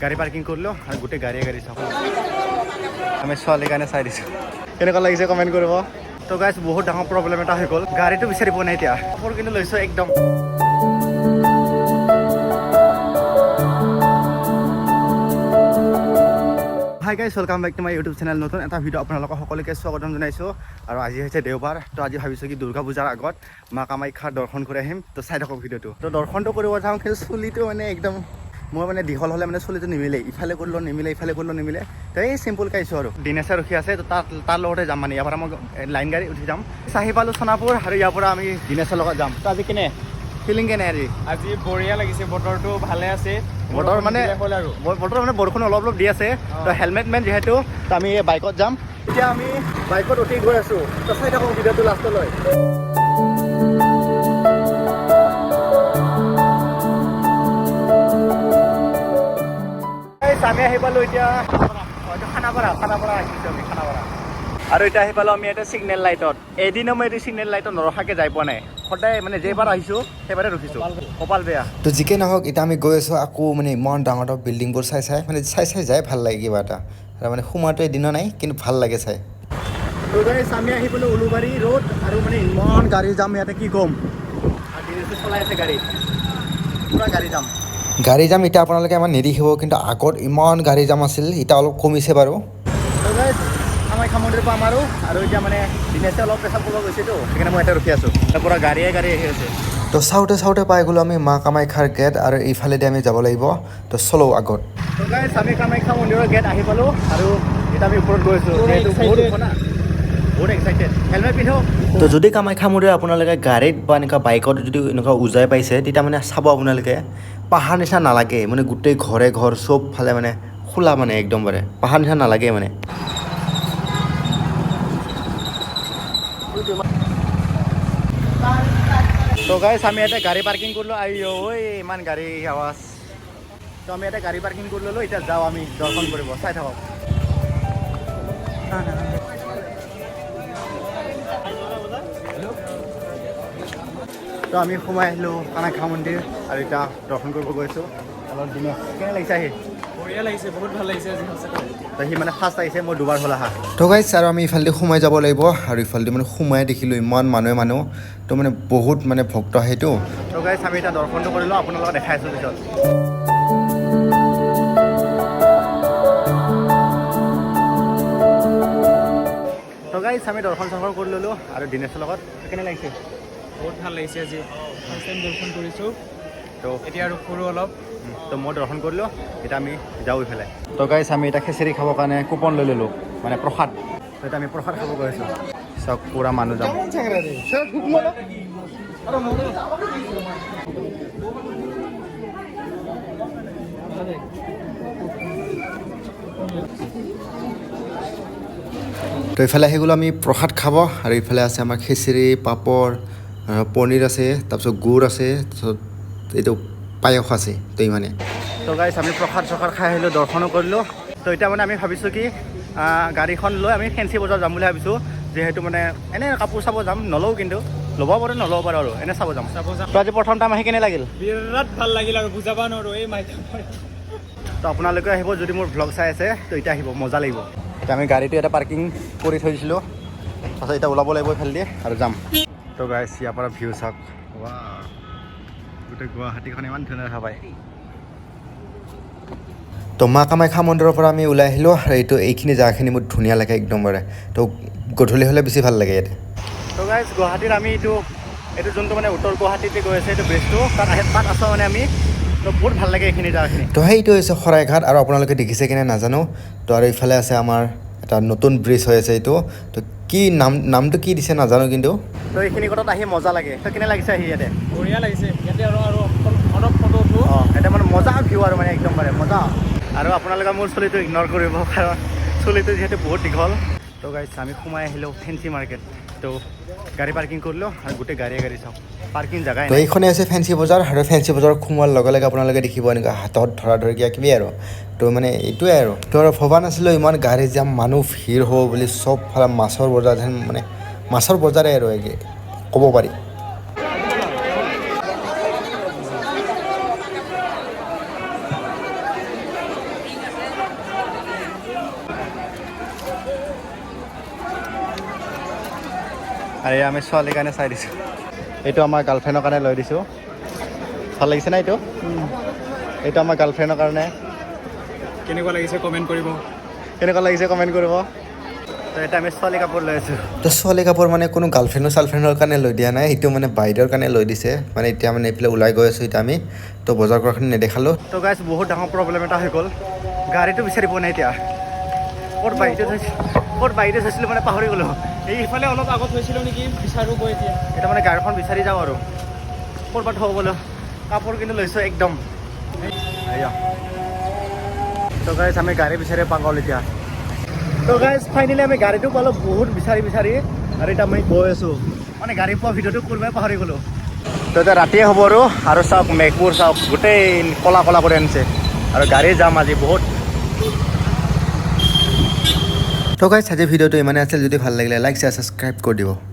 গাড়ী পাৰ্কিং কৰিলোঁ আৰু গোটেই গাড়ী চাওঁ আমি ছোৱালীৰ কাৰণে চাই দিছোঁ কেনেকুৱা লাগিছে কমেণ্ট কৰিব তো গাইজ বহুত ডাঙৰ প্ৰব্লেম এটা হৈ গ'ল গাড়ীটো বিচাৰি পোৱা নাই এতিয়া কাপোৰ কিন্তু লৈছোঁ একদম hi guys welcome back to my YouTube channel নতুন এটা ভিডিঅ' আপোনালোকক সকলোকে স্বাগতম জনাইছোঁ আৰু আজি হৈছে দেওবাৰ তো আজি ভাবিছোঁ কি দুৰ্গা পূজাৰ আগত মা কামাখ্যাৰ দৰ্শন কৰি আহিম তো চাই থাকক ভিডিঅ'টো তো দৰ্শনটো কৰিব যাওঁ কিন্তু চুলিটো মানে একদম মই মানে দীঘল হ'লে মানে চুলিটো নিমিলে ইফালে কৰিলেও নিমিলে ইফালে কৰিলেও নিমিলে তো এই চিম্পুলকৈ আহিছোঁ আৰু দিনেশে ৰখি আছে তো তাৰ লগতে যাম মানে ইয়াৰ পৰা মই লাইন গাড়ী উঠি যাম চাহি পালোঁ সোণাপুৰ আৰু ইয়াৰ পৰা আমি দিনেশৰ লগত যাম তো আজি কেনে ফিলিং কেনে আজি বঢ়িয়া লাগিছে বতৰটো ভালে আছে বতৰ মানে বৰষুণ অলপ অলপ দি আছে তো হেলমেট মেন যিহেতু তো আমি বাইকত যাম এতিয়া আমি বাইকত উঠি গৈ আছোঁ তো চাই থাকোঁ ভিডিঅ'টো লাষ্টলৈ আমি আহি পালোঁ এতিয়া খানাপাৰা আহিছোঁ আমি খানাপাৰা আৰু এতিয়া আহি পালোঁ আমি এটা ছিগনেল লাইটত এদিনো মই এইটো ছিগনেল লাইটত নৰখাকৈ যাই পোৱা নাই সদায় মানে যেইবাৰ আহিছোঁ সেইবাৰে ৰখিছোঁ কপাল বেয়া তো যিকে নহওক এতিয়া আমি গৈ আছোঁ আকৌ মানে ইমান ডাঙৰ ডাঙৰ বিল্ডিংবোৰ চাই যাই ভাল লাগে কিবা এটা আৰু মানে সোমাটো এদিনো নাই কিন্তু ভাল লাগে চাই আমি আহি পালোঁ উলুবাৰী ৰোড আৰু মানে ইমান গাড়ী যাম ইয়াতে কি ক'ম আৰু চলাই আছে গাড়ী পূৰা গাড়ী যাম এতিয়া আপোনালোকে আমাৰ নেদেখিব কিন্তু আগত ইমান গাড়ী যাম আছিল এতিয়া অলপ কমিছে বাৰু কামাখ্যা মন্দিৰ পাম আৰু এতিয়া মানে দিনেশে অলপ পেচাব কৰিব গৈছেতো সেইকাৰণে মই এতিয়া ৰখি আছোঁ পূৰা গাড়ী আহি আছে তো চাওঁতে পাই গ'লোঁ আমি মা কামাখ্যাৰ গেট আৰু এইফালেদি আমি যাব লাগিব তো চলো আগত আমি কামাখ্যা মন্দিৰৰ গেট আহি পালোঁ আৰু এতিয়া আমি ওপৰত গৈ আছোঁ বহুত এক্সাইটেড হেলমেট পিন্ধো তো যদি কামাখ্যা মন্দিৰ আপোনালোকে গাড়ীত বা এনেকুৱা বাইকত যদি এনেকুৱা উজাই পাইছে তেতিয়া মানে চাব আপোনালোকে পাহাৰ নিচিনা নালাগে মানে গোটেই ঘৰ চব ফালে মানে খোলা মানে একদম বাৰে পাহাৰ নিচিনা নালাগে মানে তো গাইছ আমি ইয়াতে গাড়ী পাৰ্কিং কৰিলোঁ ঐ ইমান গাড়ী আৱাজ তো আমি ইয়াতে গাড়ী পাৰ্কিং কৰি ল'লোঁ এতিয়া যাওঁ আমি দৰ্শন কৰিব চাই থাকক তো আমি সোমাই আহিলোঁ কামাখ্যা মন্দিৰ আৰু এতিয়া দৰ্শন কৰিব গৈছোঁ অলপ দিনে কেনে লাগিছে আহি বঢ়িয়া লাগিছে বহুত ভাল লাগিছে আজি তো সি মানে ফাৰ্ষ্ট আহিছে মই দুবাৰ হ'ল আহা তো গাইছ আৰু আমি ইফালেদি সোমাই যাব লাগিব আৰু ইফালেদি মানে সোমাই দেখিলোঁ ইমান মানুহ তো মানে বহুত মানে ভক্ত সেইটো তো গাইছ আমি এতিয়া দৰ্শনটো কৰিলোঁ আপোনালোকক দেখাই আছোঁ পিছত তো গাইছ আমি দৰ্শন কৰি ল'লোঁ আৰু দিনেশৰ লগত কেনে লাগিছে বহুত ভাল লাগিছে আজি ফাৰ্ষ্ট টাইম দৰ্শন কৰিছোঁ তো এতিয়া আৰু সৰু অলপ তো মই দৰ্শন কৰিলোঁ এতিয়া আমি যাওঁ ইফালে তো গাইছ আমি এতিয়া খিচিৰি খাবৰ কাৰণে কুপন লৈ ল'লোঁ মানে প্ৰসাদ তো এতিয়া আমি প্ৰসাদ খাব গৈ আছোঁ চাওক পূৰা মানুহ যাম তো ইফালে আহি গ'লোঁ আমি প্ৰসাদ খাব আৰু ইফালে আছে আমাৰ খিচিৰি পাপৰ পনীৰ আছে তাৰপিছত গুড় আছে তাৰপিছত এইটো পায়স আছে তো ইমানে তো গাইছ আমি প্ৰসাদ খাই আহিলোঁ দৰ্শনো কৰিলোঁ তো এতিয়া মানে আমি ভাবিছোঁ কি গাড়ীখন লৈ আমি ফেঞ্চি বজাৰ যাম বুলি ভাবিছোঁ যিহেতু মানে এনেই কাপোৰ চাব যাম নলওঁ কিন্তু ল'ব পাৰোঁ নল'ব পাৰোঁ আৰু এনে চাব যাম তো আজি প্ৰথম টাইম আহি কেনে লাগিল বিৰাট ভাল লাগিল আৰু বুজাব নোৱাৰোঁ এই মাইক তো আপোনালোকে আহিব যদি মোৰ ভ্লগ চাই আছে তো এতিয়া আহিব মজা লাগিব এতিয়া আমি গাড়ীটো এটা পাৰ্কিং কৰি থৈ দিছিলোঁ তাৰপাছত এতিয়া ওলাব লাগিব এইফালেদি আৰু যাম তো গাইছ ইয়াৰ পৰা ভিউ চাওক গোটেই গুৱাহাটীখন ইমান ধুনীয়া দেখা পায় তো মা কামাখ্যা মন্দিৰৰ পৰা আমি ওলাই আহিলোঁ আৰু এইখিনি জেগাখিনি মোৰ ধুনীয়া লাগে একদমবাৰে তো গধূলি হ'লে বেছি ভাল লাগে ইয়াতে তো গাইছ গুৱাহাটীত আমি এইটো যোনটো মানে উত্তৰ গুৱাহাটীতে গৈ আছে এইটো ব্ৰিজটো তাত আছোঁ মানে আমি তো বহুত ভাল লাগে এইখিনি জেগাখিনি তো সেইটো হৈছে শৰাইঘাট আৰু আপোনালোকে দেখিছে কিনে নাজানো তো আৰু ইফালে আছে আমাৰ এটা নতুন ব্ৰিজ হৈ আছে এইটো তো কি নামটো কি দিছে নাজানো কিন্তু তো এইখিনি কথাত আহি মজা লাগে তো কেনে লাগিছে আহি ইয়াতে বঢ়িয়া লাগিছে ইয়াতে আৰু অলপ ফটো উঠোঁ এটা মানে মজা ভিউ আৰু মানে একদম মানে মজা আৰু আপোনালোকে মোৰ চুলিটো ইগন'ৰ কৰিব কাৰণ চুলিটো যিহেতু বহুত দীঘল তো গাইছ আমি সোমাই আহিলোঁ ফেঞ্চি মাৰ্কেট তো গাড়ী পাৰ্কিং কৰিলোঁ আৰু গোটেই গাড়ী চাওঁ পাৰ্কিং জেগাই তো এইখনে আছে ফেঞ্চি বজাৰ আৰু ফেঞ্চি বজাৰ সোমোৱাৰ লগে লগে আপোনালোকে দেখিব এনেকুৱা হাতত ধৰা কিবি আৰু তো মানে এইটোৱে আৰু তো আৰু ভবা নাছিলোঁ ইমান গাড়ী যাম মানুহ ভিৰ হ'ব বুলি চব ফালে মাছৰ বজাৰ যেন মানে মাছৰ বজাৰে আৰু ক'ব পাৰি আৰু এই আমি ছোৱালীৰ কাৰণে চাই দিছোঁ এইটো আমাৰ গাৰ্লফ্ৰেণ্ডৰ কাৰণে লৈ দিছোঁ ভাল লাগিছে না এইটো এইটো আমাৰ গাৰ্লফ্ৰেণ্ডৰ কাৰণে কেনেকুৱা লাগিছে কমেণ্ট কৰিব কেনেকুৱা লাগিছে কমেণ্ট কৰিব তো এটা আমি ছোৱালী কাপোৰ লৈ আছোঁ তো ছোৱালী কাপোৰ মানে কোনো গাৰ্লফ্ৰেণ্ডৰ চাৰ্লফ্ৰেণ্ডৰ কাৰণে লৈ দিয়া নাই সেইটো মানে বাইদেউৰ কাৰণে লৈ দিছে মানে এতিয়া মানে এইফালে ওলাই গৈ আছোঁ এতিয়া আমি তো বজাৰ কৰাখিনি নেদেখালোঁ তো গাইজ বহুত ডাঙৰ প্ৰব্লেম এটা হৈ গ'ল গাড়ীটো বিচাৰি পোৱা নাই এতিয়া ক'ত বাৰীতে থৈছিলোঁ মানে পাহৰি গ'লোঁ এইফালে অলপ আগত হৈছিলোঁ নেকি বিচাৰোঁ গৈ এতিয়া এতিয়া মানে গাড়ীখন বিচাৰি যাওঁ আৰু ক'ৰবাত থ'ব বোলো কাপোৰ কিন্তু লৈছোঁ একদম এয়া তো গাইজ আমি গাড়ী বিচাৰি পাগল এতিয়া তো গাইজ ফাইনেলি আমি গাড়ীটো পালোঁ বহুত বিচাৰি আৰু এতিয়া আমি গৈ আছোঁ মানে গাড়ী পোৱা ভিডিঅ'টো কৰিবই পাহৰি গ'লোঁ তো এতিয়া ৰাতিয়ে হ'ব আৰু চাওক মেঘবোৰ চাওক গোটেই ক'লা কৰি আনিছে আৰু গাড়ী যাম আজি বহুত তো গাইছ আজি ভিডিঅ'টো ইমানে আছিল যদি ভাল লাগিলে লাইক শ্বেয়াৰ ছাবস্ক্ৰাইব কৰি দিব